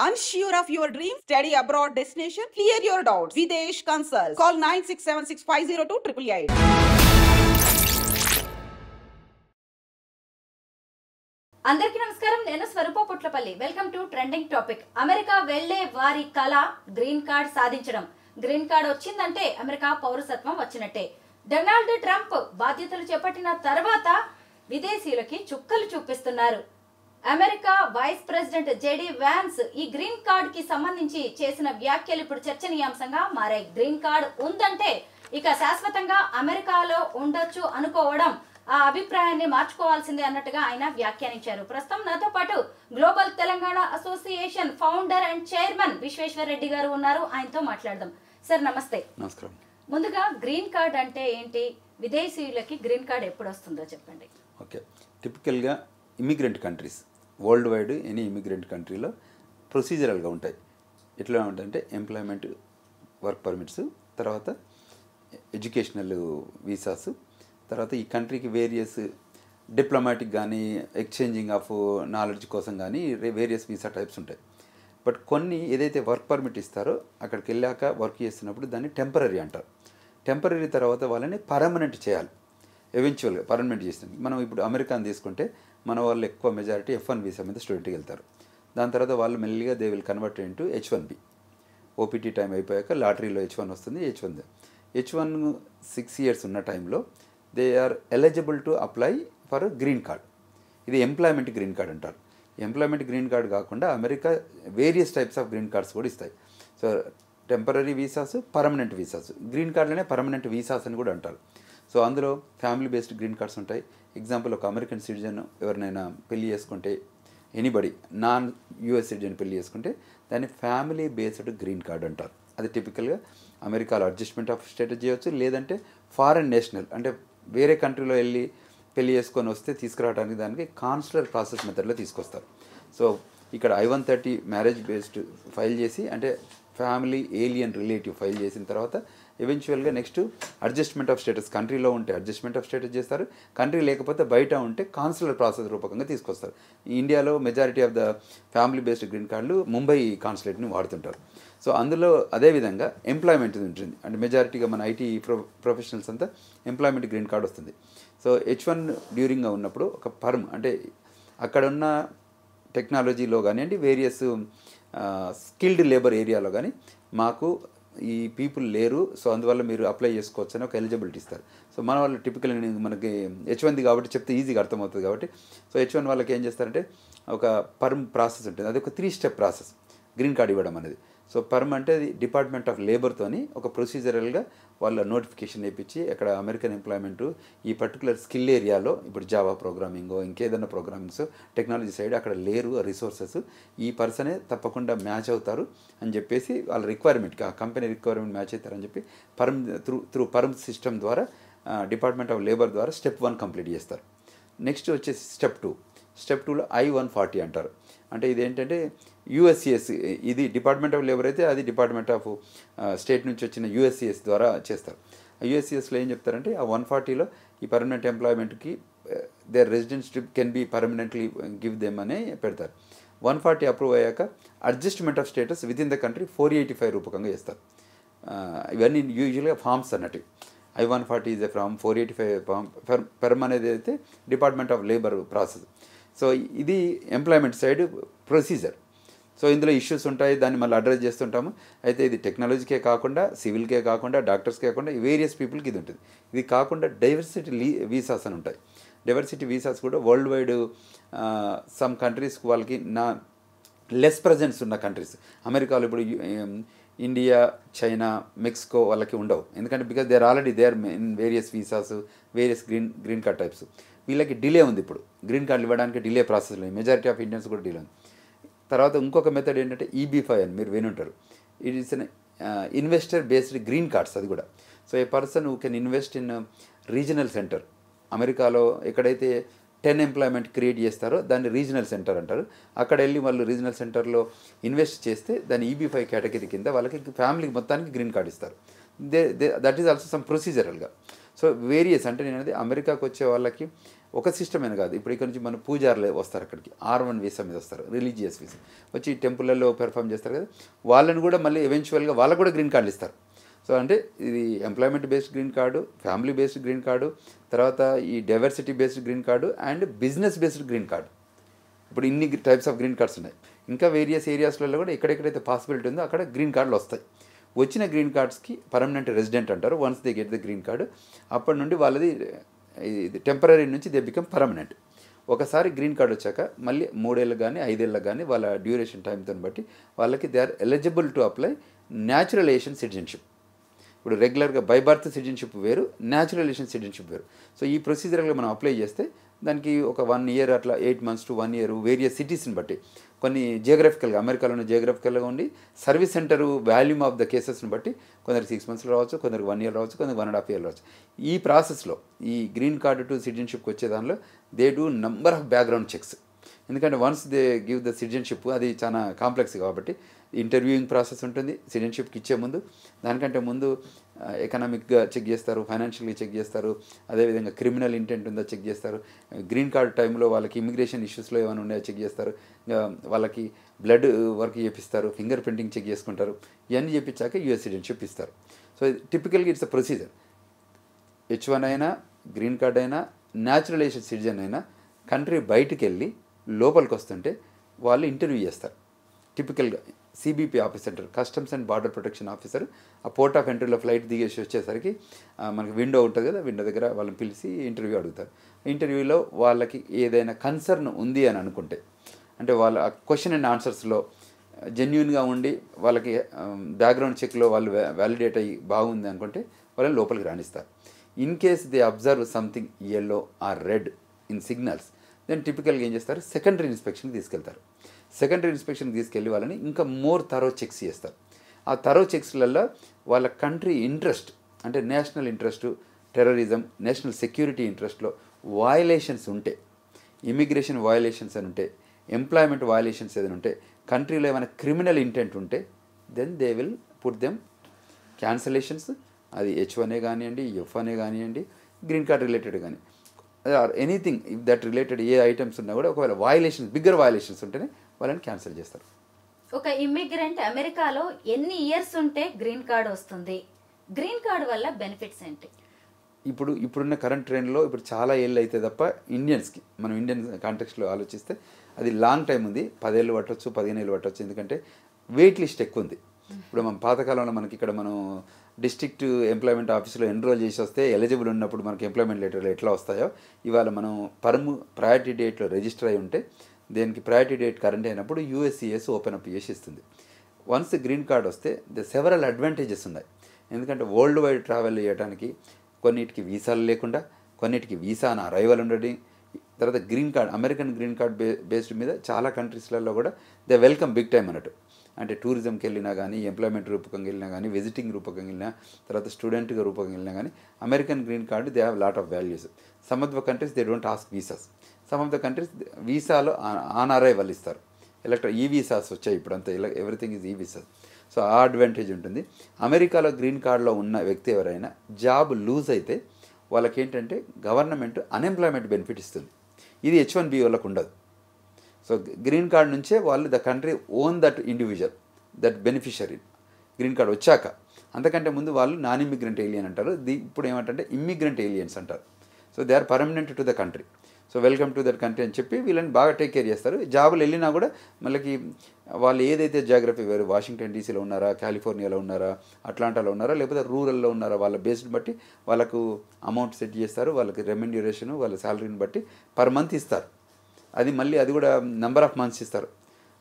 Unsure of your dream? Study abroad destination? Clear your doubts. Videsh Consult. Call 9676502888. అందరికీ నమస్కారం. నేను Swaroopa Putlapalli. Welcome to trending topic. America వెళ్లే వారి కళ గ్రీన్ కార్డ్ సాధించడం. గ్రీన్ కార్డ్ వచ్చిందంటే అమెరికా పౌరసత్వం వచ్చినట్టే. డొనాల్డ్ ట్రంప్ బాధ్యతలు చేపట్టిన తర్వాత విదేశీయులకి చుక్కలు చూపిస్తున్నారు. America vice president JD Vance ఈ గ్రీన్ కార్డ్ కి సంబంధించి చేసిన వ్యాఖ్యలు ఇప్పుడు చర్చనీయాంశంగా మారాయి. గ్రీన్ కార్డ్ ఉందంటే ఇక శాశ్వతంగా అమెరికాలో ఉండొచ్చు అనుకోవడం, ఆ అభిప్రాయాన్ని మార్చుకోవాల్సిందే అన్నట్టుగా ఆయన వ్యాఖ్యానించారు. ప్రస్తుతం నాతో పాటు global Telangana association founder and chairman Vishweshwar Reddy గారు ఉన్నారు. ఆయనతో మాట్లాడదాం. సార్ నమస్తే. నమస్కారం. ముందుగా గ్రీన్ కార్డ్ అంటే ఏంటి, విదేశీయులకి గ్రీన్ కార్డ్ ఎప్పుడు వస్తుందో చెప్పండి. ఓకే, టిపికల్గా immigrant countries world wide any immigrant కంట్రీలో ప్రొసీజరల్గా ఉంటాయి. ఎట్లా ఉంటాయంటే ఎంప్లాయ్మెంట్ వర్క్ పర్మిట్స్, తర్వాత ఎడ్యుకేషనల్ వీసాస్, తర్వాత ఈ కంట్రీకి వేరియస్ డిప్లొమాటిక్ కానీ ఎక్స్చేంజింగ్ ఆఫ్ నాలెడ్జ్ కోసం కానీ వేరియస్ వీసా టైప్స్ ఉంటాయి. బట్ కొన్ని ఏదైతే వర్క్ పర్మిట్ ఇస్తారో అక్కడికి వెళ్ళాక వర్క్ చేస్తున్నప్పుడు దాన్ని టెంపరీ అంటారు. టెంపరీ తర్వాత వాళ్ళని పర్మనెంట్ చేయాలి. ఎవెన్చువల్గా పర్మనెంట్ చేస్తుంది. మనం ఇప్పుడు అమెరికాని తీసుకుంటే మన వాళ్ళు ఎక్కువ మెజారిటీ F1 వీసా మీద స్టూడెంట్కి వెళ్తారు. దాని తర్వాత వాళ్ళు మెల్లిగా they will convert into H1B. OPT time అయిపోయాక లాటరీలో H1 వస్తుంది. H1 6 years ఉన్న టైంలో they are eligible to apply for green card. ఇది ఎంప్లాయ్మెంట్ గ్రీన్ కార్డ్ అంటారు. ఎంప్లాయ్మెంట్ గ్రీన్ కార్డ్ కాకుండా America various types of green cards కూడా ఇస్తాయి. So temporary visas, permanent visas, green కార్డులోనే పర్మనెంట్ వీసాస్ అని కూడా అంటారు. సో అందులో ఫ్యామిలీ బేస్డ్ గ్రీన్ కార్డ్స్ ఉంటాయి. ఎగ్జాంపుల్, ఒక అమెరికన్ సిటిజన్ ఎవరినైనా పెళ్లి చేసుకుంటే, ఎనీబడి నాన్ యూఎస్ సిటిజన్ పెళ్లి చేసుకుంటే దాన్ని ఫ్యామిలీ బేస్డ్ గ్రీన్ కార్డ్ అంటారు. అది టిపికల్గా అమెరికాలో అడ్జస్ట్మెంట్ ఆఫ్ స్టేటస్ చేయవచ్చు, లేదంటే ఫారెన్ నేషనల్ అంటే వేరే కంట్రీలో వెళ్ళి పెళ్లి చేసుకొని వస్తే తీసుకురావడానికి దానికి కాన్సులర్ ప్రాసెస్ మెథడ్లో తీసుకొస్తారు. సో ఇక్కడ I-130 మ్యారేజ్ బేస్డ్ ఫైల్ చేసి, అంటే ఫ్యామిలీ ఏలియన్ రిలేటివ్ ఫైల్ చేసిన తర్వాత ఎవెన్చువల్గా నెక్స్ట్ అడ్జస్ట్మెంట్ ఆఫ్ స్టేటస్, కంట్రీలో ఉంటే అడ్జస్ట్మెంట్ ఆఫ్ స్టేటస్ చేస్తారు, కంట్రీ లేకపోతే బయట ఉంటే కాన్సులర్ ప్రాసెస్ రూపకంగా తీసుకొస్తారు. ఇండియాలో majority of the family based green కార్డులు ముంబై కాన్సులేట్ని వాడుతుంటారు. సో అందులో అదేవిధంగా ఎంప్లాయ్మెంట్ ఉంటుంది, అంటే మెజారిటీగా మన ఐటీ ప్రొఫెషనల్స్ అంతా ఎంప్లాయ్మెంట్ గ్రీన్ కార్డ్ వస్తుంది. సో H1 డ్యూరింగ్గా ఉన్నప్పుడు ఒక పర్మ్, అంటే అక్కడున్న టెక్నాలజీలో కానివ్వండి, వేరియస్ స్కిల్డ్ లేబర్ ఏరియాలో కానీ మాకు ఈ పీపుల్ లేరు, సో అందువల్ల మీరు అప్లై చేసుకోవచ్చు అని ఒక ఎలిజిబిలిటీ ఇస్తారు. సో మన వాళ్ళు టిపికల్ మనకి H1 కాబట్టి చెప్తే ఈజీగా అర్థమవుతుంది కాబట్టి, సో H1 వాళ్ళకి ఏం చేస్తారంటే ఒక పర్మ్ ప్రాసెస్ ఉంటుంది. అది ఒక 3 step ప్రాసెస్ గ్రీన్ కార్డ్ ఇవ్వడం అనేది. సో పర్మ్ అంటే అది డిపార్ట్మెంట్ ఆఫ్ లేబర్తోని ఒక ప్రొసీజరల్గా వాళ్ళ నోటిఫికేషన్ వేయించి అక్కడ అమెరికన్ ఎంప్లాయ్మెంటు ఈ పర్టికులర్ స్కిల్ ఏరియాలో, ఇప్పుడు జావా ప్రోగ్రామింగో ఇంకేదైనా ప్రోగ్రామింగ్స్ టెక్నాలజీ సైడ్ అక్కడ లేరు రిసోర్సెస్, ఈ పర్సనే తప్పకుండా మ్యాచ్ అవుతారు అని చెప్పేసి వాళ్ళ రిక్వైర్మెంట్కి, ఆ కంపెనీ రిక్వైర్మెంట్ మ్యాచ్ అవుతారని చెప్పి పర్మ్ త్రూ పర్మ్ సిస్టమ్ ద్వారా డిపార్ట్మెంట్ ఆఫ్ లేబర్ ద్వారా స్టెప్ 1 కంప్లీట్ చేస్తారు. నెక్స్ట్ వచ్చేసి స్టెప్ 2లో I-140 అంటారు. అంటే ఇదేంటంటే USCIS, ఇది డిపార్ట్మెంట్ ఆఫ్ లేబర్ అయితే అది డిపార్ట్మెంట్ ఆఫ్ స్టేట్ నుంచి వచ్చిన USCIS ద్వారా చేస్తారు. USCISలో ఏం చెప్తారంటే ఆ 140లో ఈ permanent ఎంప్లాయ్మెంట్కి there రెసిడెన్షిప్ can be permanently give them అని పెడతారు. 140 అప్రూవ్ అయ్యాక adjustment of status with in the country 485 రూపకంగా చేస్తారు. ఇవన్నీ యూజువల్గా ఫామ్స్ అన్నట్టు. I-140 is a from, 485 form. పర్మ్ అనేది అయితే department of labour process. So ఇది ఎంప్లాయ్మెంట్ సైడ్ ప్రొసీజర్. సో ఇందులో ఇష్యూస్ ఉంటాయి, దాన్ని మళ్ళీ అడ్రస్ చేస్తుంటాము. అయితే ఇది టెక్నాలజీకే కాకుండా, సివిల్కే కాకుండా, డాక్టర్స్కే కాకుండా వేరియస్ పీపుల్కి ఇది ఉంటుంది. ఇది కాకుండా డైవర్సిటీ వీసాస్ అని ఉంటాయి. డైవర్సిటీ వీసాస్ కూడా వరల్డ్ వైడ్ సమ్ కంట్రీస్కి వాళ్ళకి లెస్ ప్రజెన్స్ ఉన్న కంట్రీస్, అమెరికాలో ఇప్పుడు ఇండియా, చైనా, మెక్సికో వాళ్ళకి ఉండవు. ఎందుకంటే because they are already there in various visas, various green card types. వీళ్ళకి డిలే ఉంది. ఇప్పుడు గ్రీన్ కార్డులు ఇవ్వడానికి డిలే ప్రాసెస్లో మెజారిటీ ఆఫ్ ఇండియన్స్ కూడా డిలే ఉంది. తర్వాత ఇంకొక మెథడ్ ఏంటంటే EB-5 అని మీరు వినుంటారు. It is an investor based green cards. అది కూడా so a person who can invest in regional centre. అమెరికాలో ఎక్కడైతే 10 ఎంప్లాయ్మెంట్ క్రియేట్ చేస్తారో దాన్ని రీజనల్ సెంటర్ అంటారు. అక్కడ వెళ్ళి వాళ్ళు రీజనల్ సెంటర్లో ఇన్వెస్ట్ చేస్తే దాన్ని EB-5 కేటగిరీ కింద వాళ్ళకి ఫ్యామిలీకి మొత్తానికి గ్రీన్ కార్డ్ ఇస్తారు. దట్ ఈస్ ఆల్సో సమ్ ప్రొసీజరల్గా. సో వేరియస్ అంటే నేను అనేది అమెరికాకు వచ్చే వాళ్ళకి ఒక సిస్టమ్ అని కాదు. ఇప్పుడు ఇక్కడ నుంచి మన పూజారులు వస్తారు అక్కడికి, R1 వీసా మీద వస్తారు, రిలీజియస్ వీసా వచ్చి టెంపుల్లో పెర్ఫామ్ చేస్తారు కదా, వాళ్ళని కూడా మళ్ళీ ఎవెన్చువల్గా వాళ్ళకు కూడా గ్రీన్ కార్డులు ఇస్తారు. సో అంటే ఇది employment based green card, family based green card, తర్వాత ఈ diversity based green card and business based green card. ఇప్పుడు ఇన్ని టైప్స్ ఆఫ్ గ్రీన్ కార్డ్స్ ఉన్నాయి. ఇంకా వేరియస్ ఏరియాస్లలో కూడా ఎక్కడెక్కడైతే పాసిబిలిటీ ఉందో అక్కడ గ్రీన్ కార్డులు వస్తాయి. వచ్చిన గ్రీన్ కార్డ్స్కి పర్మనెంట్ రెసిడెంట్ అంటారు. Once they get the green card, అప్పటి నుండి వాళ్ళది టెంపరీ నుంచి దే బికమ్ పర్మనెంట్. ఒకసారి గ్రీన్ కార్డు వచ్చాక మళ్ళీ 3 ఏళ్ళకి కానీ 5 ఏళ్ళకి కానీ వాళ్ళ డ్యూరేషన్ టైంతో బట్టి వాళ్ళకి they are eligible to apply naturalisation citizenship. ఇప్పుడు రెగ్యులర్గా బై బర్త్ సిటిజన్షిప్ వేరు, న్యాచురలైజేషన్ సిటిజన్షిప్ వేరు. సో ఈ ప్రొసీజర్గా మనం అప్లై చేస్తే దానికి ఒక 1 ఇయర్ అట్లా 8 months to 1 year వేరియస్ సిటీస్ని బట్టి, కొన్ని జియోగ్రఫికల్గా అమెరికాలోనే జియోగ్రఫికల్గా ఉండి service centre volume of the కేసెస్ని బట్టి కొందరికి 6 months రావచ్చు, కొందరికి 1 year రావచ్చు, కొందరికి 1.5 years రావచ్చు. ఈ ప్రాసెస్లో ఈ గ్రీన్ కార్డు టు సిటిజన్షిప్కి వచ్చే దానిలో they do number of background checks. ఎందుకంటే once they give the citizenship అది చాలా కాంప్లెక్స్ కాబట్టి ఇంటర్వ్యూయింగ్ ప్రాసెస్ ఉంటుంది సిటిజన్షిప్కి ఇచ్చే ముందు. దానికంటే ముందు ఎకనామిక్గా చెక్ చేస్తారు, ఫైనాన్షియల్గా చెక్ చేస్తారు, అదేవిధంగా క్రిమినల్ ఇంటెంట్ ఉందో చెక్ చేస్తారు. గ్రీన్ కార్డ్ టైంలో వాళ్ళకి ఇమిగ్రేషన్ ఇష్యూస్లో ఏమైనా ఉన్నాయో చెక్ చేస్తారు. వాళ్ళకి బ్లడ్ వర్క్ చేపిస్తారు, ఫింగర్ ప్రింటింగ్ చెక్ చేసుకుంటారు. ఇవన్నీ చేపించాక యూఎస్ సిటిజన్షిప్ ఇస్తారు. సో టిపికల్గా ఇట్స్ అ ప్రొసీజర్. H1 అయినా గ్రీన్ కార్డ్ అయినా న్యాచురలైజేషన్ సిటిజన్ అయినా కంట్రీ బయటికి వెళ్ళి లోపలికి వస్తుంటే వాళ్ళు ఇంటర్వ్యూ చేస్తారు. టిపికల్గా CBP ఆఫీసర్ అంటారు, customs and border protection officer. ఆ పోర్ట్ ఆఫ్ ఎంట్రీలో ఫ్లైట్ దిగేసి వచ్చేసరికి మనకి విండో ఉంటుంది కదా, విండో దగ్గర వాళ్ళని పిలిచి ఇంటర్వ్యూ అడుగుతారు. ఇంటర్వ్యూలో వాళ్ళకి ఏదైనా కన్సర్న్ ఉంది అని అనుకుంటే, అంటే వాళ్ళ క్వశ్చన్ అండ్ ఆన్సర్స్లో జెన్యున్గా ఉండి వాళ్ళకి బ్యాక్గ్రౌండ్ చెక్లో వాళ్ళు వ్యాలిడేట్ అయ్యి బాగుంది అనుకుంటే వాళ్ళని లోపలికి రాణిస్తారు. In case they observe something yellow or red in signals, then టిపికల్గా ఏం చేస్తారు, సెకండరీ ఇన్స్పెక్షన్కి తీసుకెళ్తారు. సెకండరీ ఇన్స్పెక్షన్కి తీసుకెళ్ళి వాళ్ళని ఇంకా మోర్ థరో చెక్స్ చేస్తారు. ఆ థరో చెక్స్లలో వాళ్ళ కంట్రీ ఇంట్రెస్ట్, అంటే national interest, terrorism, national security ఇంట్రెస్ట్లో వయలేషన్స్ ఉంటే, ఇమిగ్రేషన్ వయలేషన్స్ అని ఉంటే, ఎంప్లాయ్మెంట్ వయలేషన్స్ ఏదైనా ఉంటే, కంట్రీలో ఏమైనా క్రిమినల్ ఇంటెంట్ ఉంటే, then they will put them cancellations. అది H1 కానివ్వండి, F1 కానివ్వండి, గ్రీన్ కార్డ్ రిలేటెడ్ కానీ or anything if that related a items ఉన్నా కూడా ఒకవేళ వయలేషన్స్, బిగ్గర్ వయలేషన్స్ ఉంటేనే వాళ్ళని క్యాన్సిల్ చేస్తారు. ఒక ఇమ్మిగ్రెంట్ అమెరికాలో ఎన్ని ఇయర్స్ ఉంటే గ్రీన్ కార్డ్ వస్తుంది? గ్రీన్ కార్డ్ వల్ల బెనిఫిట్స్ ఏంటి? ఇప్పుడున్న కరెంట్ ట్రెండ్లో ఇప్పుడు చాలా ఏళ్ళు అయితే తప్ప ఇండియన్స్కి, మనం ఇండియన్ కాంటెక్స్లో ఆలోచిస్తే అది లాంగ్ టైం ఉంది. 10 ఏళ్ళు పట్టవచ్చు, 15 ఏళ్ళు పట్టవచ్చు. ఎందుకంటే వెయిట్ లిస్ట్ ఎక్కువ ఉంది. ఇప్పుడు మన పాతకాలంలో మనకి ఇక్కడ మనం డిస్ట్రిక్ట్ ఎంప్లాయ్మెంట్ ఆఫీస్లో ఎన్రోల్ చేసి వస్తే ఎలిజిబుల్ ఉన్నప్పుడు మనకి ఎంప్లాయ్మెంట్ లెటర్లు ఎట్లా వస్తాయో, ఇవాళ మనం ప్రయారిటీ డేట్లో రిజిస్టర్ అయి ఉంటే దేనికి ప్రయారిటీ డేట్ కరెంట్ అయినప్పుడు USCIS ఓపెన్ అప్ చేసి ఇస్తుంది. వన్స్ గ్రీన్ కార్డ్ వస్తే సెవరల్ అడ్వాంటేజెస్ ఉన్నాయి. ఎందుకంటే వరల్డ్ వైడ్ ట్రావెల్ చేయడానికి కొన్నిటికి వీసాలు లేకుండా, కొన్నిటికి వీసా అని అరైవల్ ఉండడం, తర్వాత green card, American green card based మీద చాలా కంట్రీస్లలో కూడా దే వెల్కమ్ బిగ్ టైం అన్నట్టు. అంటే టూరిజంకి వెళ్ళినా కానీ, ఎంప్లాయ్మెంట్ రూపకంగా వెళ్ళినా కానీ, విజిటింగ్ రూపకంగా వెళ్ళినా, తర్వాత స్టూడెంట్గా రూపకంగా వెళ్ళినా కానీ American green card they have lot of values. Some of the countries they don't ask visas, some of the countries వీసాలో ఆన్ అరైవల్ ఇస్తారు. ఈ వీసాస్ వచ్చాయి ఇప్పుడు అంతా, everything is e visas. So ఆ అడ్వాంటేజ్ ఉంటుంది. అమెరికాలో గ్రీన్ కార్డులో ఉన్న వ్యక్తి ఎవరైనా జాబ్ లూజ్ అయితే వాళ్ళకి ఏంటంటే గవర్నమెంట్ అన్ఎంప్లాయ్మెంట్ బెనిఫిట్ ఇస్తుంది. ఇది H1B వాళ్ళకు ఉండదు. సో గ్రీన్ కార్డ్ నుంచే వాళ్ళు the country own that individual, that beneficiary green card వచ్చాక. అంతకంటే ముందు వాళ్ళు నాన్ ఇమ్మిగ్రెంట్ ఏలియన్ అంటారు. ఇప్పుడు ఏమంటే ఇమ్మిగ్రెంట్ ఏలియన్స్ అంటారు. So they are permanent to the country. So welcome to that country అని చెప్పి వీళ్ళని బాగా టేక్ కేర్ చేస్తారు. జాబులు వెళ్ళినా కూడా మళ్ళీ వాళ్ళు ఏదైతే జాగ్రఫీ వేరు, వాషింగ్టన్ డీసీలో ఉన్నారా, కాలిఫోర్నియాలో ఉన్నారా, అట్లాంటాలో ఉన్నారా, లేకపోతే రూరల్లో ఉన్నారా, వాళ్ళ బేస్డ్ బట్టి వాళ్ళకు అమౌంట్ సెట్ చేస్తారు. వాళ్ళకి రెమ్యునరేషన్ వాళ్ళ శాలరీని బట్టి పర్ మంత్ ఇస్తారు. అది మళ్ళీ అది కూడా నెంబర్ ఆఫ్ మంత్స్ ఇస్తారు.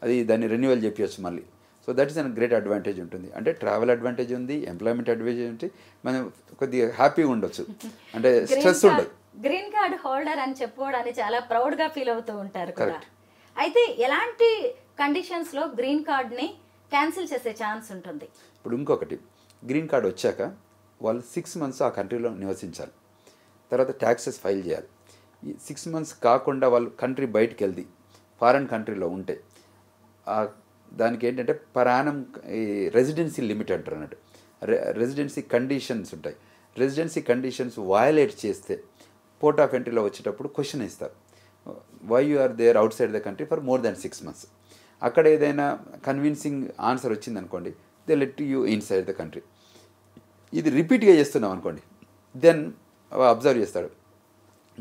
అది దాన్ని రెన్యువల్ చెప్పవచ్చు మళ్ళీ. So that is an great advantage ఉంటుంది. అంటే ట్రావెల్ అడ్వాంటేజ్ ఉంది, ఎంప్లాయ్మెంట్ అడ్వాంటేజ్ ఉంటుంది, మనం కొద్దిగా హ్యాపీగా ఉండొచ్చు, అంటే స్ట్రెస్ ఉండదు. గ్రీన్ కార్డ్ హోల్డర్ అని చెప్పుకోవడానికి చాలా ప్రౌడ్గా ఫీల్ అవుతూ ఉంటారు కూడా. అయితే ఎలాంటి కండిషన్స్లో గ్రీన్ కార్డ్ని క్యాన్సిల్ చేసే ఛాన్స్ ఉంటుంది? ఇప్పుడు ఇంకొకటి, గ్రీన్ కార్డ్ వచ్చాక వాళ్ళు 6 months ఆ కంట్రీలో నివసించాలి. తర్వాత ట్యాక్సెస్ ఫైల్ చేయాలి. ఈ 6 months కాకుండా వాళ్ళు కంట్రీ బయటికి వెళ్తే, ఫారెన్ కంట్రీలో ఉంటే దానికి ఏంటంటే పర్ యానం రెసిడెన్సీ లిమిట్ అంటారు అన్నట్టు. రెసిడెన్సీ కండిషన్స్ ఉంటాయి. రెసిడెన్సీ కండిషన్స్ వయలేట్ చేస్తే పోర్ట్ ఆఫ్ ఎంట్రీలో వచ్చేటప్పుడు క్వశ్చన్ ఇస్తారు, why you are there outside the country for more than 6 months. అక్కడ ఏదైనా కన్విన్సింగ్ ఆన్సర్ వచ్చిందనుకోండి, they let you inside the country. ఇది రిపీట్గా చేస్తున్నాం అనుకోండి, దెన్ అబ్జర్వ్ చేస్తాడు,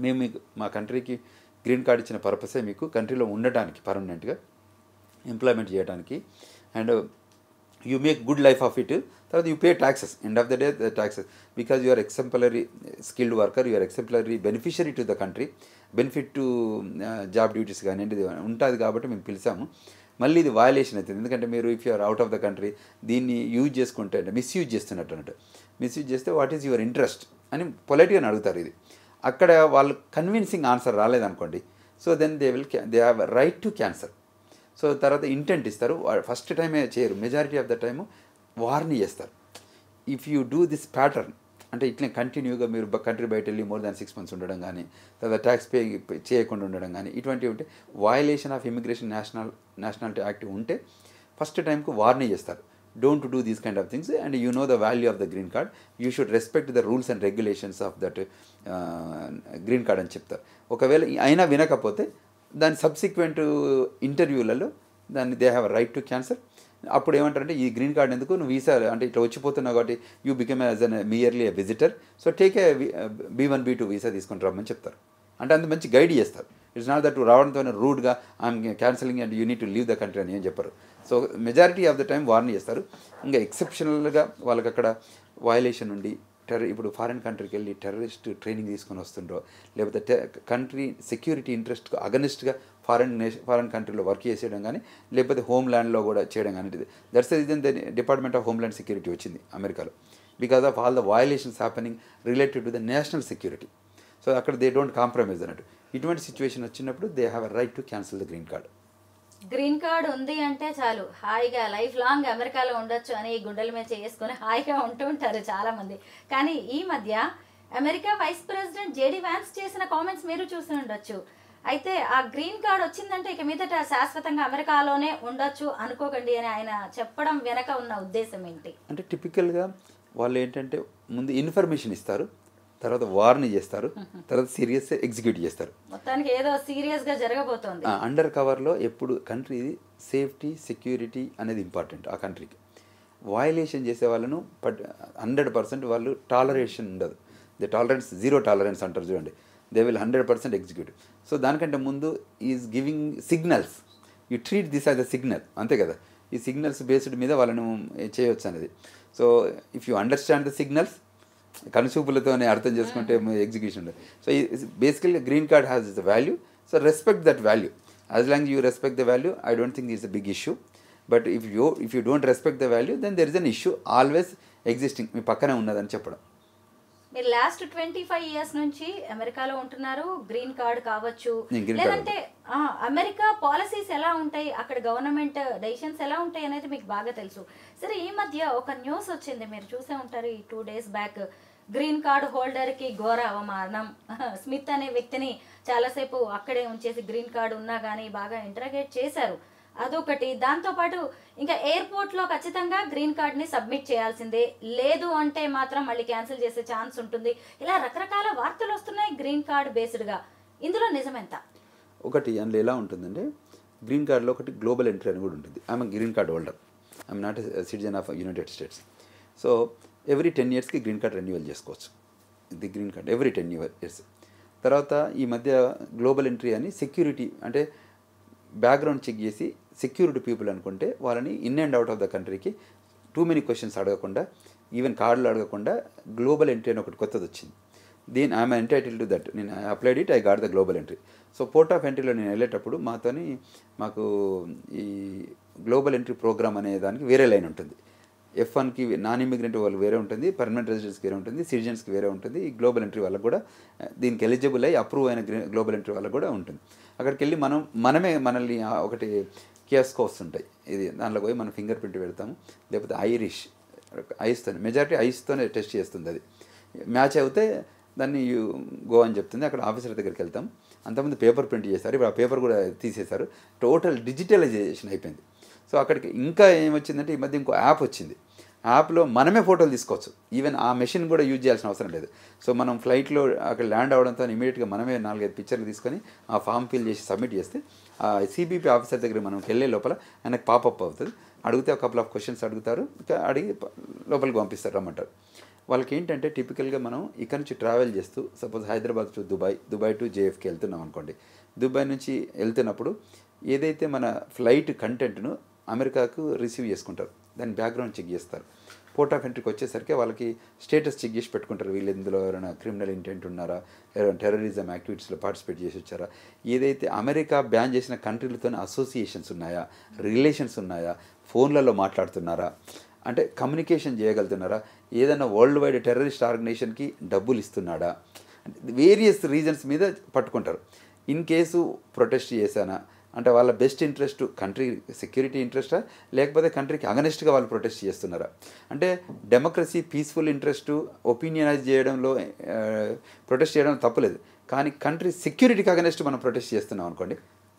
మేము మీకు మా కంట్రీకి గ్రీన్ కార్డ్ ఇచ్చిన పర్పసే మీకు కంట్రీలో ఉండటానికి, పర్మనెంట్గా ఎంప్లాయ్మెంట్ చేయడానికి, and you make good life of it. తర్వాత you pay taxes, end of the day the taxes, because you are exemplary skilled worker, you are exemplary beneficiary to the country, benefit to job duties కానివ్వండి ఉంటుంది కాబట్టి మేము పిలిచాము. మళ్ళీ ఇది violation అవుతుంది, ఎందుకంటే మీరు if you are out of the country దీన్ని యూజ్ చేసుకుంటే అంటే మిస్యూజ్ చేస్తున్నట్టు అన్నట్టు. మిస్యూజ్ చేస్తే వాట్ ఈజ్ యువర్ ఇంట్రెస్ట్ అని పొలైట్గా అడుగుతారు. ఇది అక్కడ వాళ్ళు కన్విన్సింగ్ ఆన్సర్ రాలేదనుకోండి, so then they have right to cancel. So తర్వాత ఇంటెంట్ ఇస్తారు, ఫస్ట్ టైమే చేయరు, మెజారిటీ ఆఫ్ ద టైము వార్ని చేస్తారు. If you do this pattern అంటే ఇట్లా కంటిన్యూగా మీరు కంట్రీ బయట వెళ్ళి మోర్ దాన్ 6 months ఉండడం కానీ, తర్వాత ట్యాక్స్ పే చేయకుండా ఉండడం కానీ, ఇటువంటివి ఉంటే violation of immigration nationality act ఉంటే ఫస్ట్ టైంకు వార్ని చేస్తారు, don't do these kind of things and you know the value of the green card, you should respect the rules and regulations of that green card అని చెప్తారు. ఒకవేళ అయినా వినకపోతే దాని subsequent ఇంటర్వ్యూలలో దాన్ని they have right to cancel. అప్పుడు ఏమంటారంటే ఈ గ్రీన్ కార్డ్ ఎందుకు, నువ్వు వీసా అంటే ఇట్లా వచ్చిపోతున్నావు కాబట్టి you become as an merely a visitor, so take a B1 B2 visa తీసుకొని రమ్మని చెప్తారు. అంటే అంత మంచి గైడ్ చేస్తారు. ఇట్స్ నాట్ దట్ రావడంతో రూడ్గా I'm cancelling and you need to leave the country అని ఏం చెప్పరు. So majority of the time warn చేస్తారు. ఇంకా ఎక్సెప్షనల్గా వాళ్ళకి అక్కడ వయలేషన్ ఉండి ఇప్పుడు ఫారిన్ కంట్రీకి వెళ్ళి టెర్రరిస్ట్ ట్రైనింగ్ తీసుకొని వస్తుండ్రో, లేకపోతే కంట్రీ సెక్యూరిటీ ఇంట్రెస్ట్కు అగనిస్ట్గా ఫారిన్ కంట్రీలో వర్క్ చేసేయడం కానీ, లేకపోతే హోమ్ ల్యాండ్లో కూడా చేయడం కానీ, that's the reason the department of homeland security వచ్చింది అమెరికాలో, because of all the violations happening related to the national security. So అక్కడ దే డోంట్ కాంప్రమైజ్ అన్నట్టు. ఇటువంటి సిచ్యువేషన్ వచ్చినప్పుడు they have a right to cancel the green card. Green card ఉంది అంటే చాలు హాయిగా లైఫ్ లాంగ్ అమెరికాలో ఉండొచ్చు అని గుండెల మీద చేసుకొని హాయిగా ఉంటూ ఉంటారు చాలా మంది. కానీ ఈ మధ్య America vice president JD Vance చేసిన కామెంట్స్ మీరు చూసి ఉండొచ్చు. అయితే ఆ గ్రీన్ కార్డ్ వచ్చిందంటే ఇక మీదట శాశ్వతంగా అమెరికాలోనే ఉండొచ్చు అనుకోకండి అని ఆయన చెప్పడం వెనక ఉన్న ఉద్దేశం ఏంటి అంటే, టిపికల్గా వాళ్ళు ఏంటంటే ముందు ఇన్ఫర్మేషన్ ఇస్తారు, తర్వాత వార్ని చేస్తారు, తర్వాత సీరియస్ ఎగ్జిక్యూట్ చేస్తారు. మొత్తానికి ఏదో సీరియస్గా జరగబోతోంది. అండర్ కవర్లో ఎప్పుడు కంట్రీ సేఫ్టీ సెక్యూరిటీ అనేది ఇంపార్టెంట్. ఆ కంట్రీకి వయలేషన్ చేసే వాళ్ళను 100% వాళ్ళు టాలరేషన్ ఉండదు. ది టాలరెన్స్, జీరో టాలరెన్స్ అంటారు చూడండి, దే విల్ 100% ఎగ్జిక్యూట్. సో దానికంటే ముందు is giving signals, you treat this as a signal, అంతే కదా. ఈ సిగ్నల్స్ బేస్డ్ మీద వాళ్ళను చేయవచ్చు అనేది. So if you understand the signals, కనుసూపులతోనే అర్థం చేసుకుంటే ఎగ్జిక్యూషన్ ఉండదు. సో బేసికల్గా green card has the value, so respect that value. As long you respect the value, I don't think it's a big issue. But if you don't respect the value, then there is an issue always existing, మీ పక్కనే ఉన్నదని చెప్పడం. మీరు last 25 years నుంచి అమెరికాలో ఉంటున్నారు. Green card కావచ్చు, లేదంటే America policies ఎలా ఉంటాయి, అక్కడ గవర్నమెంట్ డెసిషన్స్ ఎలా ఉంటాయి అనేది మీకు బాగా తెలుసు. సరే, ఈ మధ్య ఒక న్యూస్ వచ్చింది, మీరు చూసే ఉంటారు. ఈ 2 days back green card holder కి ఘోర అవమానం. స్మిత్ అనే వ్యక్తిని చాలాసేపు అక్కడే ఉంచేసి గ్రీన్ కార్డ్ ఉన్నా కానీ బాగా ఇంటరాగేట్ చేశారు. అదొకటి. దాంతోపాటు ఇంకా ఎయిర్పోర్ట్లో ఖచ్చితంగా గ్రీన్ కార్డ్ని సబ్మిట్ చేయాల్సిందే, లేదు అంటే మాత్రం మళ్ళీ క్యాన్సిల్ చేసే ఛాన్స్ ఉంటుంది. ఇలా రకరకాల వార్తలు వస్తున్నాయి గ్రీన్ కార్డ్ బేస్డ్గా. ఇందులో నిజమెంత? ఒకటి అందులో ఎలా ఉంటుందంటే, గ్రీన్ కార్డ్లో ఒకటి గ్లోబల్ ఎంట్రీ అని కూడా ఉంటుంది. I'm green card holder, I'm not citizen of United States. So every 10 yearsకి గ్రీన్ కార్డ్ రెన్యువల్ చేసుకోవచ్చు. The green card every 10 years. తర్వాత ఈ మధ్య గ్లోబల్ ఎంట్రీ అని సెక్యూరిటీ అంటే బ్యాక్గ్రౌండ్ చెక్ చేసి సెక్యూరిటీ పీపుల్ అనుకుంటే వాళ్ళని in and out of the కంట్రీకి టూ మెనీ క్వశ్చన్స్ అడగకుండా, ఈవెన్ కార్డులు అడగకుండా గ్లోబల్ ఎంట్రీ అని ఒకటి కొత్తది వచ్చింది. దీని ఐఎమ్ ఎంటైటిల్ టు దట్, నేను applied it, I got the global entry. So port of ఎంట్రీలో నేను వెళ్ళేటప్పుడు మాకు ఈ గ్లోబల్ ఎంట్రీ ప్రోగ్రామ్ అనే దానికి వేరే లైన్ ఉంటుంది. F1కి నాన్ ఇమిగ్రెంట్ వాళ్ళు వేరే ఉంటుంది, పర్మనెంట్ రెసిడెంట్స్కి వేరే ఉంటుంది, సిటిజన్స్కి వేరే ఉంటుంది. ఈ గ్లోబల్ ఎంట్రీ వాళ్ళకు కూడా దీనికి ఎలిజిబుల్ అయ్యి అప్రూవ్ అయిన గ్లోబల్ ఎంట్రీ వాళ్ళకు కూడా ఉంటుంది. అక్కడికి వెళ్ళి మనల్ని ఒకటి కియాస్కో వస్తుంటాయి, ఇది దాంట్లో పోయి మనం ఫింగర్ ప్రింట్ పెడతాము, లేకపోతే ఐస్తోనే మెజారిటీ ఐస్తోనే టెస్ట్ చేస్తుంది. అది మ్యాచ్ అయితే దాన్ని గో అని చెప్తుంది. అక్కడ ఆఫీసర్ దగ్గరికి వెళ్తాం. అంతకుముందు పేపర్ ప్రింట్ చేశారు, ఇప్పుడు ఆ పేపర్ కూడా తీసేశారు, టోటల్ డిజిటలైజేషన్ అయిపోయింది. సో అక్కడికి ఇంకా ఏమొచ్చిందంటే ఈ మధ్య ఇంకో యాప్ వచ్చింది. యాప్లో మనమే ఫోటోలు తీసుకోవచ్చు. ఈవెన్ ఆ మెషిన్ కూడా యూజ్ చేయాల్సిన అవసరం లేదు. సో మనం ఫ్లైట్లో అక్కడ ల్యాండ్ అవడంతో ఇమీడియట్గా మనమే 4-5 పిక్చర్లు తీసుకొని ఆ ఫామ్ ఫిల్ చేసి సబ్మిట్ చేస్తే ఆ సిబిపి ఆఫీసర్ దగ్గర మనం వెళ్ళే లోపల ఆయనకు పాపప్ అవుతుంది. అడిగితే ఒక కపుల్ ఆఫ్ క్వశ్చన్స్ అడుగుతారు, అడిగి లోపలికి పంపిస్తారు, రమ్మంటారు. వాళ్ళకి ఏంటంటే టిపికల్గా మనం ఇక్కడ నుంచి ట్రావెల్ చేస్తూ suppose Hyderabad to Dubai to జేఎఫ్కి వెళ్తున్నాం అనుకోండి. దుబాయ్ నుంచి వెళ్తున్నప్పుడు ఏదైతే మన ఫ్లైట్ కంటెంట్ను అమెరికాకు రిసీవ్ చేసుకుంటారు, దాని బ్యాక్గ్రౌండ్ చెక్ చేస్తారు. పోర్ట్ ఆఫ్ ఎంట్రీకి వచ్చేసరికి వాళ్ళకి స్టేటస్ చెక్ చేసి పెట్టుకుంటారు. వీళ్ళు ఇందులో ఎవరైనా క్రిమినల్ ఇంటెంట్ ఉన్నారా, ఎవరైనా టెర్రరిజం యాక్టివిటీస్లో పార్టిసిపేట్ చేసి వచ్చారా, ఏదైతే అమెరికా బ్యాన్ చేసిన కంట్రీలతో అసోసియేషన్స్ ఉన్నాయా, రిలేషన్స్ ఉన్నాయా, ఫోన్లలో మాట్లాడుతున్నారా, అంటే కమ్యూనికేషన్ చేయగలుగుతున్నారా, ఏదైనా వరల్డ్ వైడ్ టెర్రరిస్ట్ ఆర్గనైజేషన్కి డబ్బులు ఇస్తున్నాడా, వేరియస్ రీజన్స్ మీద పట్టుకుంటారు. ఇన్ కేసు ప్రొటెస్ట్ చేశానా అంటే వాళ్ళ బెస్ట్ ఇంట్రెస్ట్ కంట్రీ సెక్యూరిటీ ఇంట్రెస్టా, లేకపోతే కంట్రీకి అగనెస్ట్గా వాళ్ళు ప్రొటెస్ట్ చేస్తున్నారా. అంటే డెమోక్రసీ పీస్ఫుల్ ఇంట్రెస్ట్ ఒపీనియనైజ్ చేయడంలో ప్రొటెస్ట్ చేయడం తప్పలేదు, కానీ కంట్రీ సెక్యూరిటీకి అగనెస్ట్ మనం ప్రొటెస్ట్ చేస్తున్నాం అనుకోండి,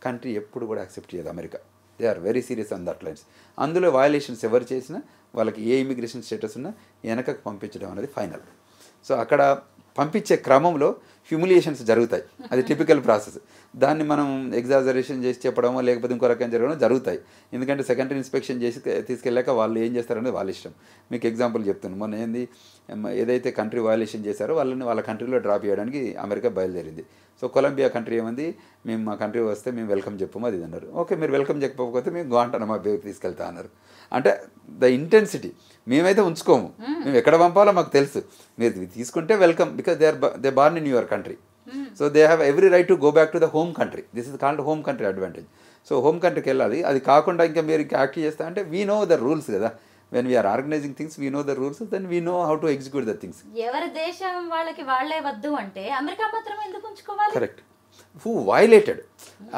కంట్రీ ఎప్పుడు కూడా యాక్సెప్ట్ చేయదు America. They are very serious on that lines. అందులో వయలేషన్స్ ఎవరు చేసినా వాళ్ళకి ఏ ఇమిగ్రేషన్ స్టేటస్ ఉన్నా వెనకకు పంపించడం అనేది ఫైనల్. సో అక్కడ పంపించే క్రమంలో హ్యూమిలియేషన్స్ జరుగుతాయి, అది టిపికల్ ప్రాసెస్. దాన్ని మనం ఎగ్జాజరేషన్ చేసి చెప్పడమో లేకపోతే ఇంకో రకంగా జరగడం జరుగుతాయి. ఎందుకంటే సెకండరీ ఇన్స్పెక్షన్ చేసి తీసుకెళ్ళాక వాళ్ళు ఏం చేస్తారనేది వాళ్ళ ఇష్టం. మీకు ఎగ్జాంపుల్ చెప్తున్నాను, మొన్న ఏదైతే కంట్రీ వయలేషన్ చేశారో వాళ్ళని వాళ్ళ కంట్రీలో డ్రాప్ చేయడానికి అమెరికా బయలుదేరింది. సో కొలంబియా కంట్రీ ఏమంది, మేము మా కంట్రీ వస్తే మేము వెల్కమ్ చెప్పము అది అన్నారు. ఓకే, మీరు వెల్కమ్ చెప్పకపోతే మేము గ్వాంటానమో బేకి తీసుకెళ్తా అన్నారు. అంటే ద ఇంటెన్సిటీ మేమైతే ఉంచుకోము, మేము ఎక్కడ పంపాలో మాకు తెలుసు, మీరు తీసుకుంటే welcome, because they born in your country. So they have every right to go back to the home country. This is called home country advantage. So home కంట్రీకి వెళ్ళాలి. అది కాకుండా ఇంకా మీరు యాక్ట్ చేస్తా అంటే వీ నో ద రూల్స్ కదా. when we are organizing things, we know the rules, then we know how to execute the things. ఎవరి దేశం వాళ్ళకి వాళ్ళే వద్దు అంటే అమెరికా మాత్రం ఎందుకు ఉంచుకోవాలి? Correct. who violated,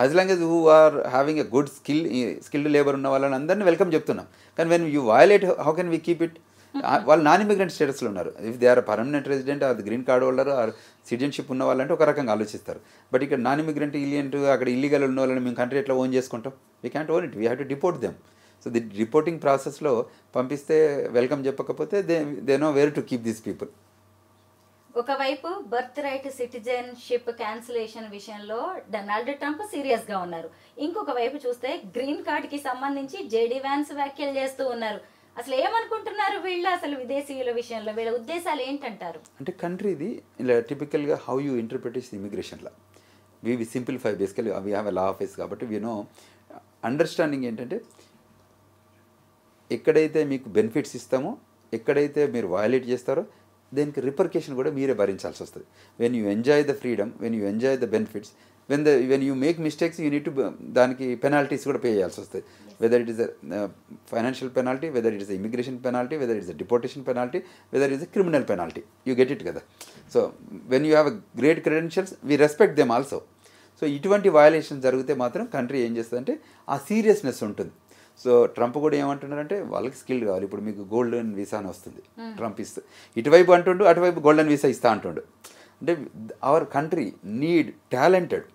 as long as who are having a good skilled labor ఉన్న వాళ్ళని అందరినీ వెల్కమ్ చెప్తున్నాం. కానీ when you violate, how can we keep it? వాళ్ళు నాన్ ఇమిగ్రెంట్ స్టేటస్లో ఉన్నారు. If they are permanent resident or green card holder or citizenship ఉన్న వాళ్ళంటే ఒక రకంగా ఆలోచిస్తారు. బట్ ఇక్కడ నాన్ ఇమిగ్రెంట్ ఇలియంట్ అక్కడ ఇల్లీగల్ ఉన్న వాళ్ళని మేము కంట్రీ ఎట్లా ఓన్ చేసుకుంటాం? We can't own it, we have to deport them. So the reporting ప్రాసెస్లో పంపిస్తే వెల్కమ్ చెప్పకపోతే they know where to keep these people. ఒకవైపు బర్త్ రైట్ సిటిజన్షిప్ క్యాన్సిలేషన్ విషయంలో డొనాల్డ్ ట్రంప్ సీరియస్ గా ఉన్నారు. ఇంకొక వైపు చూస్తే గ్రీన్ కార్డ్ కి సంబంధించి జేడీ వ్యాన్స్ వ్యాఖ్యలు చేస్తూ ఉన్నారు. అసలు ఏమనుకుంటున్నారు వీళ్ళు? అసలు విదేశీయుల విషయంలో వీళ్ళ ఉద్దేశాలు ఏంటంటారు? అంటే కంట్రీది ఇలా టిపికల్గా how you interpret immigration law we simplify basically we have a law office కాబట్టి వీ నో అండర్స్టాండింగ్ ఏంటంటే ఎక్కడైతే మీకు బెనిఫిట్స్ ఇస్తామో, ఎక్కడైతే మీరు వయలేట్ చేస్తారో దానికి రిపర్కేషన్ కూడా మీరే భరించాల్సి వస్తుంది. When you enjoy the freedom, when you enjoy the benefits, when you make mistakes you need to దానికి పెనాల్టీస్ కూడా పే చేయాల్సి వస్తుంది. Whether it is a financial penalty, whether it is immigration penalty, whether it is deportation penalty, whether it is criminal penalty, you get it కదా. So when you have a great credentials we respect them also. So ఇటువంటి violations జరిగితే మాత్రం country ఏం చేస్తుందంటే ఆ seriousness ఉంటుంది. So Trump కూడా ఏమంటున్నారంటే వాళ్ళకి స్కిల్ కావాలి. ఇప్పుడు మీకు గోల్డెన్ వీసా అని వస్తుంది, ట్రంప్ ఇస్తే ఇటువైపు అంటుండు, అటువైపు గోల్డెన్ వీసా ఇస్తా అంటుండు. అంటే our country need talented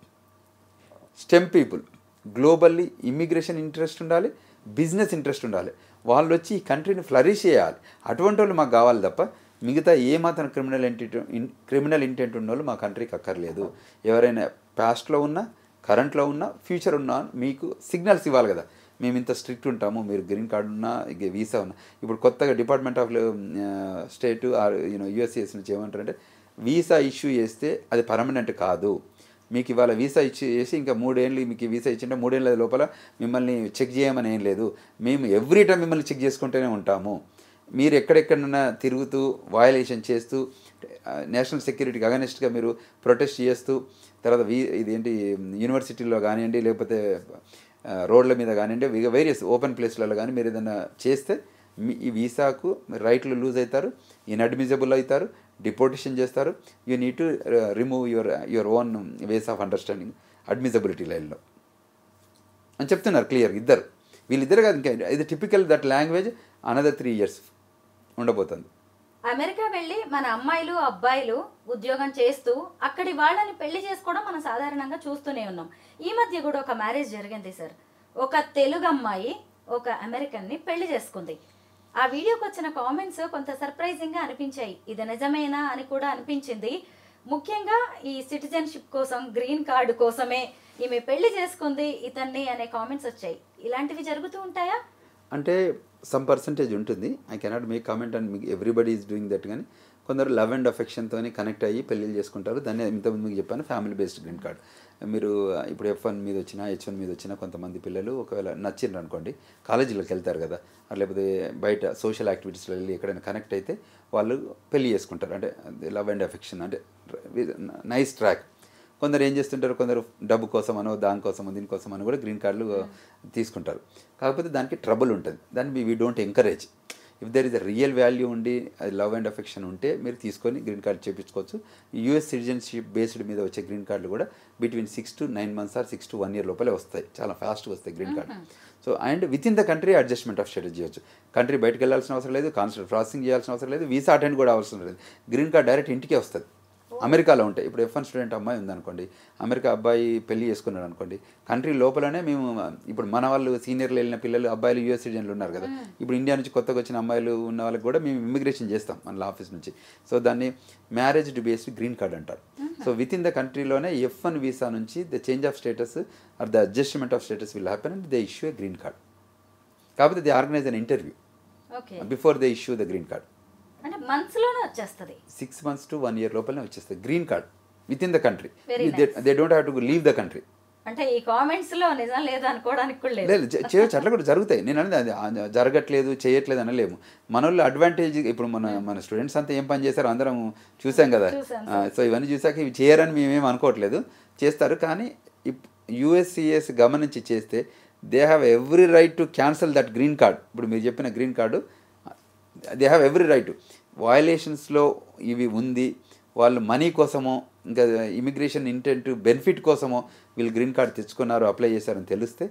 stem people. Globally immigration interest ఉండాలి, బిజినెస్ ఇంట్రెస్ట్ ఉండాలి. వాళ్ళు వచ్చి ఈ కంట్రీని ఫ్లరిష్ చేయాలి. అటువంటి వాళ్ళు మాకు కావాలి తప్ప మిగతా ఏమాత్రం క్రిమినల్ ఇంటెంట్ ఉన్న వాళ్ళు మా కంట్రీకి అక్కర్లేదు. ఎవరైనా పాస్ట్లో ఉన్నా, కరెంట్లో ఉన్నా, ఫ్యూచర్ ఉన్నా మీకు సిగ్నల్స్ ఇవ్వాలి కదా. మేము ఇంత స్ట్రిక్ట్ ఉంటాము, మీరు గ్రీన్ కార్డు ఉన్నా, వీసా ఉన్నా. ఇప్పుడు కొత్తగా డిపార్ట్మెంట్ ఆఫ్ స్టేట్ యూఎస్సిఎస్ నుంచి ఏమంటారంటే వీసా ఇష్యూ చేస్తే అది పర్మనెంట్ కాదు. మీకు ఇవాళ వీసా ఇష్యూ చేసి ఇంకా 3 ఏళ్ళు మీకు వీసా ఇచ్చింటే 3 ఏళ్ళ లోపల మిమ్మల్ని చెక్ చేయమని ఏం లేదు. మేము ఎవ్రీ టైం మిమ్మల్ని చెక్ చేసుకుంటూనే ఉంటాము. మీరు ఎక్కడెక్కడన్నా తిరుగుతూ వయలేషన్ చేస్తూ నేషనల్ సెక్యూరిటీకి అగనెస్ట్గా మీరు ప్రొటెస్ట్ చేస్తూ తర్వాత ఇదేంటి యూనివర్సిటీలో కానివ్వండి, లేకపోతే రోడ్ల మీద కానివ్వండి, వేరియస్ ఓపెన్ ప్లేస్లలో కానీ మీరు ఏదైనా చేస్తే ఈ వీసాకు రైట్లు లూజ్ అవుతారు, ఇన్అడ్మిజబుల్ అవుతారు, డిపోర్టేషన్ చేస్తారు. You need to remove your own ways of understanding admissibility లైన్లో అని చెప్తున్నారు క్లియర్. వీళ్ళిద్దరు కాదు, ఇంకా ఇది typical that language another 3 years ఉండబోతుంది. అమెరికా వెళ్ళి మన అమ్మాయిలు అబ్బాయిలు ఉద్యోగం చేస్తూ అక్కడి వాళ్ళని పెళ్లి చేసుకోవడం మనం సాధారణంగా చూస్తూనే ఉన్నాం. ఈ మధ్య కూడా ఒక మ్యారేజ్ జరిగింది సార్. ఒక తెలుగు అమ్మాయి ఒక అమెరికన్ని పెళ్లి చేసుకుంది. ఆ వీడియోకి వచ్చిన కామెంట్స్ కొంత సర్ప్రైజింగ్ గా అనిపించాయి. ఇది నిజమేనా అని కూడా అనిపించింది. ముఖ్యంగా ఈ సిటిజన్షిప్ కోసం, గ్రీన్ కార్డు కోసమే ఈమె పెళ్లి చేసుకుంది ఇతన్ని అనే కామెంట్స్ వచ్చాయి. ఇలాంటివి జరుగుతూ ఉంటాయా? అంటే సమ్ పర్సంటేజ్ ఉంటుంది. I cannot make comment and మీకు ఎవ్రీబడి ఈజ్ డూయింగ్ దట్. కానీ కొందరు లవ్ అండ్ అఫెక్షన్తో కనెక్ట్ అయ్యి పెళ్ళిళ్ళు చేసుకుంటారు. దాన్ని ఇంతకుముందు మీకు చెప్పాను, ఫ్యామిలీ బేస్డ్ గ్రీన్ కార్డ్. మీరు ఇప్పుడు F1 మీద వచ్చినా H1 మీద వచ్చినా కొంతమంది పిల్లలు ఒకవేళ నచ్చిండ్రు అనుకోండి, కాలేజీలోకి వెళ్తారు కదా, లేకపోతే బయట సోషల్ యాక్టివిటీస్లో వెళ్ళి ఎక్కడైనా కనెక్ట్ అయితే వాళ్ళు పెళ్ళి చేసుకుంటారు. అంటే లవ్ అండ్ అఫెక్షన్ అంటే నైస్ ట్రాక్. కొందరు ఏం చేస్తుంటారు, కొందరు డబ్బు కోసమనో దానికోసమో దీనికోసమనో కూడా గ్రీన్ కార్డులు తీసుకుంటారు. కాకపోతే దానికి ట్రబుల్ ఉంటుంది. దాన్ని we don't encourage. If there is a real value ఉండి అది లవ్ అండ్ అఫెక్షన్ ఉంటే మీరు తీసుకొని గ్రీన్ కార్డు చేయించుకోవచ్చు. యూఎస్ సిటిజన్షిప్ బేస్డ్ మీద వచ్చే గ్రీన్ కార్డులు కూడా between 6 to 9 months or 6 to 1 year లోపలే వస్తాయి. చాలా ఫాస్ట్గా వస్తాయి green card. So and with in the country adjustment of status చేయొచ్చు. కంట్రీ బయటకు వెళ్ళాల్సిన అవసరం లేదు, కాన్సులేట్ ప్రాసెసింగ్ చేయాల్సిన అవసరం లేదు, వీసా అటెండ్ కూడా అవసరం లేదు. గ్రీన్ కార్డ్ డైరెక్ట్ ఇంటికే వస్తుంది. అమెరికాలో ఉంటాయి. ఇప్పుడు F1 స్టూడెంట్ అమ్మాయి ఉందనుకోండి, అమెరికా అబ్బాయి పెళ్లి చేసుకున్నాడు అనుకోండి, కంట్రీ లోపలనే మేము ఇప్పుడు మన వాళ్ళు సీనియర్లు వెళ్ళిన పిల్లలు అబ్బాయిలు యూఎస్ సిటిజన్లు ఉన్నారు కదా, ఇప్పుడు ఇండియా నుంచి కొత్తగా వచ్చిన అమ్మాయిలు ఉన్న వాళ్ళకి కూడా మేము ఇమిగ్రేషన్ చేస్తాం మన ఆఫీస్ నుంచి. సో దాన్ని మ్యారేజ్ బేస్డ్ గ్రీన్ కార్డ్ అంటారు. సో విత్ ఇన్ ద కంట్రీలోనే F1 వీసా నుంచి the change of status or the adjustment of status will happen and they issue a green card. కాకపోతే they organise an interview before they issue the green card. అంటే మంత్స్లోనే వచ్చేస్తుంది. 6 months to 1 year లోపలనే వచ్చేస్తుంది green card with in the country. They don't have to leave the country. అంటే ఈ comments లో నిజం లేదు అనుకోవడానికి కూడా లేదు. చేయొచ్చు, అట్లా కూడా జరుగుతాయి. నేను అనేది అది జరగట్లేదు చేయట్లేదు అనలేము. మన వాళ్ళు అడ్వాంటేజ్ ఇప్పుడు మన స్టూడెంట్స్ అంతా ఏం పని చేశారో అందరం చూసాం కదా. సో ఇవన్నీ చూసాక ఇవి చేయరని మేమేం అనుకోవట్లేదు, చేస్తారు. కానీ యుఎస్సిఎస్ గమనించి చేస్తే they have every right to cancel that green card. ఇప్పుడు మీరు చెప్పిన green card they have every right. వయలేషన్స్లో ఇవి ఉంది, వాళ్ళు మనీ కోసమో ఇంకా ఇమిగ్రేషన్ ఇంటెంట్ బెనిఫిట్ కోసమో వీళ్ళు గ్రీన్ కార్డ్ తెచ్చుకున్నారు, అప్లై చేశారని తెలిస్తే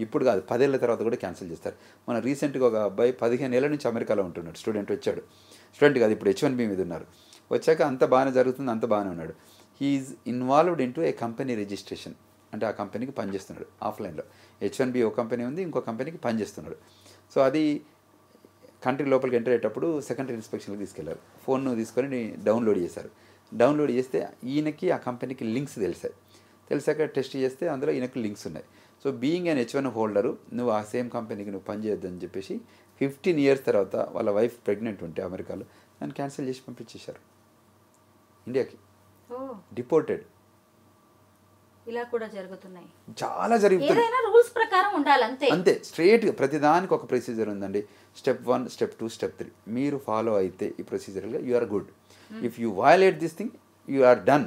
ఇప్పుడు కాదు 10 ఏళ్ల తర్వాత కూడా క్యాన్సిల్ చేస్తారు. మన రీసెంట్గా ఒక అబ్బాయి 15 ఏళ్ల నుంచి అమెరికాలో ఉంటున్నాడు, స్టూడెంట్ వచ్చాడు. స్టూడెంట్ కాదు, ఇప్పుడు H1B మీద ఉన్నారు. వచ్చాక అంత బాగానే జరుగుతుంది, అంత బాగానే ఉన్నాడు. He's involved in to a company registration. అంటే ఆ కంపెనీకి పనిచేస్తున్నాడు ఆఫ్లైన్లో. H1B ఒక కంపెనీ ఉంది, ఇంకో కంపెనీకి పనిచేస్తున్నాడు. సో అది కంట్రీ లోపలికి ఎంటర్ అయ్యేటప్పుడు సెకండరీ ఇన్స్పెక్షన్కి తీసుకెళ్లారు. ఫోన్ తీసుకొని డౌన్లోడ్ చేశారు. డౌన్లోడ్ చేస్తే ఈయనకి ఆ కంపెనీకి లింక్స్ తెలిసాక టెస్ట్ చేస్తే అందులో ఈయనకు లింక్స్ ఉన్నాయి. So being an H1 holder నువ్వు ఆ సేమ్ కంపెనీకి నువ్వు పనిచేయొద్దని చెప్పేసి 15 years తర్వాత వాళ్ళ వైఫ్ ప్రెగ్నెంట్ ఉంటే అమెరికాలో దాన్ని క్యాన్సిల్ చేసి పంపించేశారు ఇండియాకి. డిపోర్టెడ్. ఇలా కూడా జరుగుతున్నాయి, చాలా జరుగుతుంది. ఏదైనా రూల్స్ ప్రకారం ఉండాలి అంతే. అంతే స్ట్రేట్గా ప్రతిదానికి ఒక ప్రొసీజర్ ఉందండి. Step 1, Step 2, Step 3 మీరు ఫాలో అయితే ఈ ప్రొసీజర్గా you are good. If you violate this thing you are done.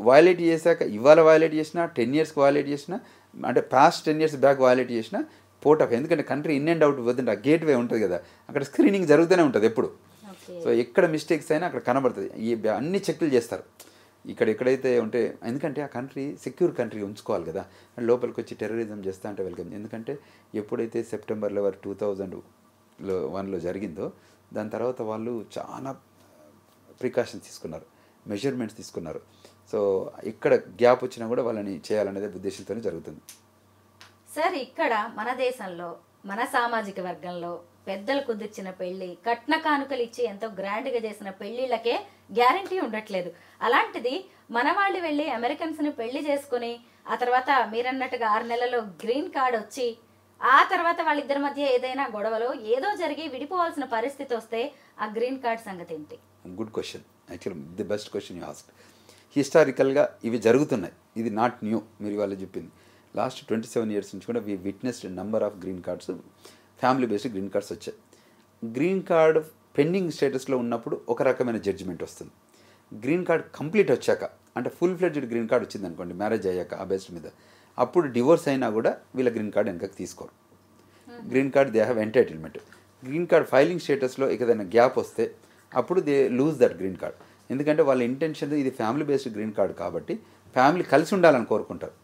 Violate చేశాక ఇవాళ వయలేట్ చేసినా 10 yearsకి వయలేట్ చేసినా అంటే పాస్ట్ 10 years బ్యాక్ వయలేట్ చేసినా పోర్ట్ ఆఫ్, ఎందుకంటే కంట్రీ ఇన్ అండ్ అవుట్ వద్దంటే ఆ గేట్ వే ఉంటుంది కదా, అక్కడ స్క్రీనింగ్ జరుగుతూనే ఉంటుంది ఎప్పుడు. సో ఎక్కడ మిస్టేక్స్ అయినా అక్కడ కనబడుతుంది. ఈ అన్ని చెక్లు చేస్తారు ఎక్కడైతే ఉంటే, ఎందుకంటే ఆ కంట్రీ సెక్యూర్ కంట్రీ ఉంచుకోవాలి కదా. లోపలికి వచ్చి టెర్రరిజం చేస్తా అంటే వెల్కమ్. ఎందుకంటే ఎప్పుడైతే September 11, 2001లో జరిగిందో దాని తర్వాత వాళ్ళు చాలా ప్రికాషన్స్ తీసుకున్నారు, మెజర్మెంట్స్ తీసుకున్నారు. సో ఇక్కడ గ్యాప్ వచ్చినా కూడా వాళ్ళని చేయాలనేదే ఉద్దేశంతోనే జరుగుతుంది. సార్ ఇక్కడ మన దేశంలో మన సామాజిక వర్గంలో పెద్దలు కుదిర్చిన పెళ్లి, కట్న కానుకలు ఇచ్చి ఎంతో గ్రాండ్గా చేసిన పెళ్లిళ్ళకే గ్యారంటీ ఉండట్లేదు. అలాంటిది మన వాళ్ళు వెళ్ళి అమెరికన్స్ని పెళ్లి చేసుకుని ఆ తర్వాత మీరన్నట్టుగా 6 నెలల్లో గ్రీన్ కార్డ్ వచ్చి ఆ తర్వాత వాళ్ళిద్దరి మధ్య ఏదైనా గొడవలో ఏదో జరిగి విడిపోవాల్సిన పరిస్థితి వస్తే ఆ గ్రీన్ కార్డ్ సంగతి ఏంటి? Good question, actually the best question you asked. హిస్టారికల్గా ఇవి జరుగుతున్నాయి, ఇది నాట్ న్యూ. మీరు ఇవాళ చెప్పింది లాస్ట్ 27 years నుంచి కూడా we witnessed number of green cards, family based green cards వచ్చాయి. గ్రీన్ కార్డ్ పెండింగ్ స్టేటస్లో ఉన్నప్పుడు ఒక రకమైన జడ్జిమెంట్ వస్తుంది. గ్రీన్ కార్డ్ కంప్లీట్ వచ్చాక అంటే ఫుల్ ఫ్లెడ్జ్డ్ గ్రీన్ కార్డ్ వచ్చింది అనుకోండి, మ్యారేజ్ అయ్యాక ఆ బేస్డ్ మీద, అప్పుడు డివోర్స్ అయినా కూడా వీళ్ళ గ్రీన్ కార్డ్ వెనకకి తీసుకోరు. Green card they have entitlement. Green card filing స్టేటస్లో ఏదైనా గ్యాప్ వస్తే అప్పుడు they lose that green card. ఎందుకంటే వాళ్ళ ఇంటెన్షన్ ఇది ఫ్యామిలీ బేస్డ్ గ్రీన్ కార్డ్ కాబట్టి ఫ్యామిలీ కలిసి ఉండాలని కోరుకుంటారు.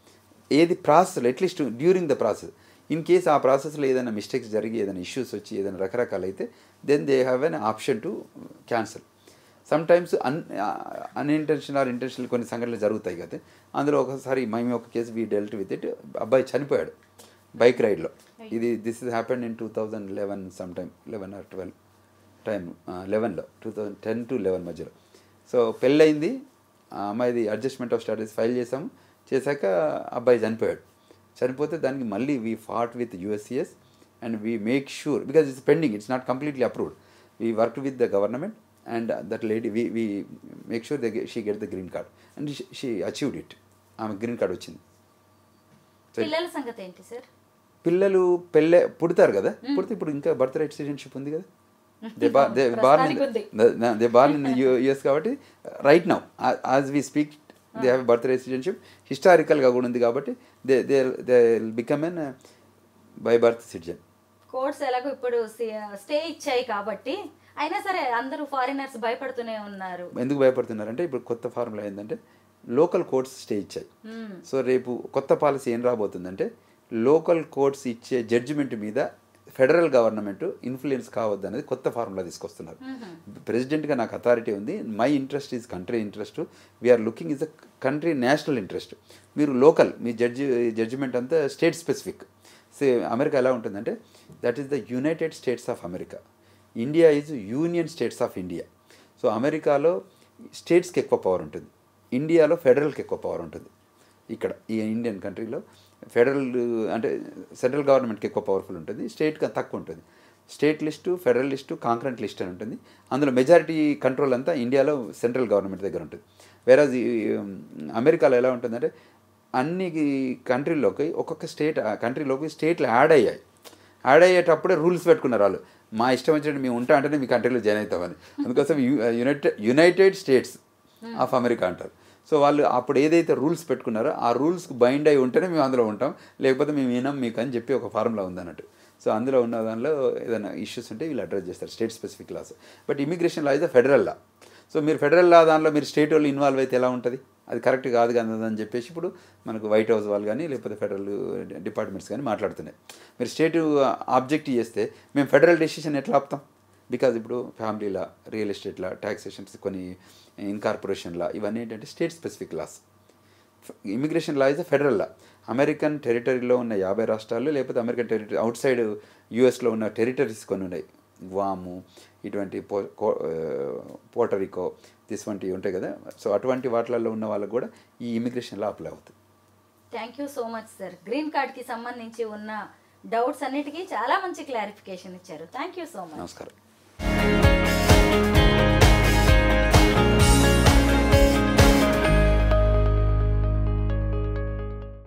ఏది ప్రాసెస్లో at least during the process, in case ఆ ప్రాసెస్లో ఏదైనా మిస్టేక్స్ జరిగి ఏదైనా ఇష్యూస్ వచ్చి ఏదైనా రకరకాలు అయితే then they have an option to cancel. Some times unintentional or intentional కొన్ని సంఘటనలు జరుగుతాయి కదా. అందులో ఒకసారి మేము ఒక case we dealt with it. అబ్బాయి చనిపోయాడు, బైక్ రైడ్లో. This is happened in 2011 some time, 11 or 12 time, 11లో 2010 to 11 మధ్యలో. సో పెళ్ళయింది, ఆ అమ్మాయిది అడ్జస్ట్మెంట్ ఆఫ్ స్టడీస్ ఫైల్ చేశాక అబ్బాయి చనిపోతే దానికి మళ్ళీ we fought with USCIS and we make sure, because it's pending, it's not completely approved. We work with the government and that lady we make sure she get the green card and she achieved it. ఆమె green card వచ్చింది. పిల్లల సంగతి ఏంటి sir? పిల్లలు పుడతారు కదా, పుడితే ఇప్పుడు ఇంకా బర్త్ రైట్ సిటిజన్షిప్ ఉంది కదా, దే బార్న్ ఇన్ US కాబట్టి right now as we speak they have birth right citizenship. హిస్టారికల్గా కూడా ఉంది కాబట్టి they become an by birth citizen. Courts ఎలాగో ఇప్పుడు స్టే ఇచ్చాయి కాబట్టి, అయినా సరే అందరూ ఫారినర్స్ భయపడుతూనే ఉన్నారు. ఎందుకు భయపడుతున్నారంటే ఇప్పుడు కొత్త ఫార్ములా ఏంటంటే లోకల్ కోర్ట్స్ స్టే ఇచ్చాయి. సో రేపు కొత్త పాలసీ ఏం రాబోతుందంటే లోకల్ కోర్ట్స్ ఇచ్చే జడ్జిమెంట్ మీద ఫెడరల్ గవర్నమెంట్ ఇన్ఫ్లుయెన్స్ కావద్దు అనేది కొత్త ఫార్ములా తీసుకొస్తున్నారు. ప్రెసిడెంట్గా నాకు అథారిటీ ఉంది, my interest is country interest, we're looking is a country national interest. మీరు లోకల్ మీ జడ్జిమెంట్ అంతా స్టేట్ స్పెసిఫిక్. సో అమెరికా ఎలా ఉంటుందంటే that is the United States of America, India is union states of India. సో అమెరికాలో స్టేట్స్కి ఎక్కువ power ఉంటుంది, ఇండియాలో ఫెడరల్కి ఎక్కువ పవర్ ఉంటుంది. ఇక్కడ ఈ ఇండియన్ కంట్రీలో ఫెడరల్ అంటే సెంట్రల్ గవర్నమెంట్కి ఎక్కువ పవర్ఫుల్ ఉంటుంది, స్టేట్కి తక్కువ ఉంటుంది. State list, federal list, concurrent list అని ఉంటుంది. అందులో మెజారిటీ కంట్రోల్ అంతా ఇండియాలో సెంట్రల్ గవర్నమెంట్ దగ్గర ఉంటుంది. వేరేజ్ అమెరికాలో ఎలా ఉంటుందంటే అన్ని కంట్రీల్లోకి ఒక్కొక్క కంట్రీలోకి స్టేట్లు యాడ్ అయ్యేటప్పుడే రూల్స్ పెట్టుకున్నారు వాళ్ళు. మా ఇష్టం వచ్చినట్టు మేము ఉంటా అంటేనే మీ కంట్రీలో జాయిన్ అవుతామని. అందుకోసం యునైటెడ్ స్టేట్స్ ఆఫ్ అమెరికా అంటారు. సో వాళ్ళు అప్పుడు ఏదైతే రూల్స్ పెట్టుకున్నారో ఆ రూల్స్కి బైండ్ అయి ఉంటేనే మేము అందులో ఉంటాం, లేకపోతే మేము వినాం మీకు అని చెప్పి ఒక ఫార్ములా ఉందన్నట్టు. సో అందులో ఉన్న దానిలో ఏదైనా ఇష్యూస్ ఉంటే వీళ్ళు అడ్రస్ చేస్తారు, state specific laws. But immigration law is federal law. So మీరు ఫెడరల్ లా దానిలో మీరు స్టేట్ వాళ్ళు ఇన్వాల్వ్ అయితే ఎలా ఉంటుంది, అది కరెక్ట్ కాదు కదా అని చెప్పేసి ఇప్పుడు మనకు వైట్ హౌస్ వాళ్ళు కానీ లేకపోతే ఫెడరల్ డిపార్ట్మెంట్స్ కానీ మాట్లాడుతున్నాయి. మీరు స్టేట్ ఆబ్జెక్ట్ చేస్తే మేము ఫెడరల్ డెసిషన్ ఎట్లా ఆపుతాం? బికాజ్ ఇప్పుడు family law, real estate law, taxations, కొన్ని ఇన్కార్పొరేషన్ లా, ఇవన్నీ ఏంటంటే state specific laws. Immigration law is the federal law. American టెరిటరీలో ఉన్న 50 రాష్ట్రాలు లేకపోతే అమెరికన్ టెరిటరీ అవుట్ సైడ్ యూఎస్లో ఉన్న టెరిటరీస్ కొన్ని ఉన్నాయి, గ్వాము, ఇటువంటి పోర్టరికో, వంటివి ఉంటాయి కదా. సో అటువంటి వాటిలలో ఉన్న వాళ్ళకు కూడా ఈ ఇమిగ్రేషన్ లా అప్లై అవుతుంది. Thank you so much sir. Green కార్డ్కి సంబంధించి ఉన్న డౌట్స్ అన్నిటికీ చాలా మంచి క్లారిఫికేషన్ ఇచ్చారు. Thank you so much. నమస్కారం.